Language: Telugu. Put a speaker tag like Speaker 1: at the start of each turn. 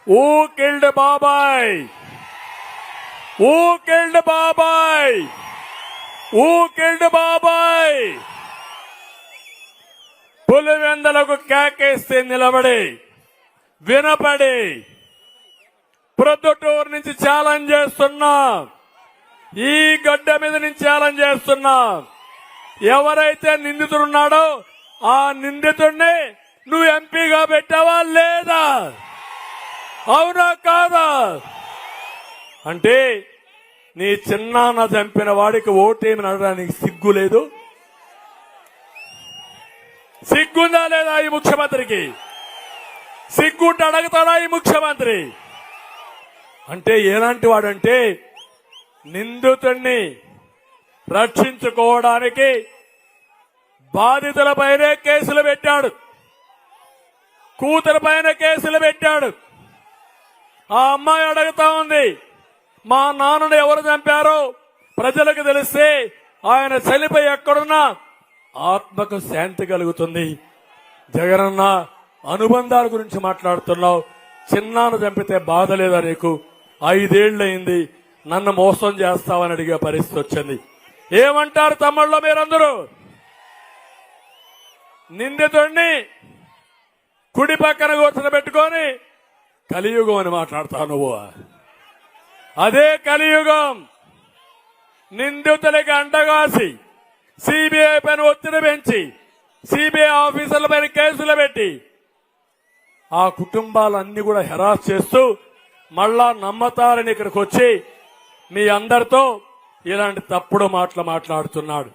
Speaker 1: Who killed Babai? Who killed Babai? Who killed Babai? పులివెందలకు కేకేస్తే నిలబడి వినపడి ప్రొద్దుటూరు నుంచి ఛాలెంజ్ చేస్తున్నా, ఈ గడ్డ మీద నుంచి ఛాలెంజ్ చేస్తున్నా. ఎవరైతే నిందితుడున్నాడో ఆ నిందితుడిని నువ్వు ఎంపీగా పెట్టావా లేదా? అవునా కాదా? అంటే నీ చిన్నాన్న చంపిన వాడికి ఓటేమి నడడానికి సిగ్గు లేదు? సిగ్గుందా లేదా ఈ ముఖ్యమంత్రికి? సిగ్గుంటే అడగతాడా ఈ ముఖ్యమంత్రి? అంటే ఎలాంటి వాడంటే నిందితుడిని రక్షించుకోవడానికి బాధితులపైనే కేసులు పెట్టాడు, కూతురుపైన కేసులు పెట్టాడు. ఆ అమ్మాయి అడుగుతా ఉంది, మా నాన్నను ఎవరు చంపారో ప్రజలకు తెలిస్తే ఆయన చనిపోయి ఎక్కడున్నా ఆత్మకు శాంతి కలుగుతుంది. జగనన్న అనుబంధాల గురించి మాట్లాడుతున్నావు. చిన్నాను చంపితే బాధ లేదా నీకు? 5 ఏళ్లయింది, నన్ను మోసం చేస్తావని అడిగే పరిస్థితి వచ్చింది. ఏమంటారు తమ్ముళ్ళు మీరందరూ? నిందితుడిని కుడి పక్కన కూర్చొని పెట్టుకొని కలియుగం అని మాట్లాడతావు నువ్వు. అదే కలియుగం. నిందితులకి అండగాసి సిబిఐ పైన ఒత్తిడి పెంచి సిబిఐ ఆఫీసర్ల పైన కేసులు పెట్టి ఆ కుటుంబాలన్నీ కూడా హెరాస్ చేస్తూ మళ్ళా నమ్మతారని ఇక్కడికి వచ్చి మీ అందరితో ఇలాంటి తప్పుడు మాటలు మాట్లాడుతున్నాడు.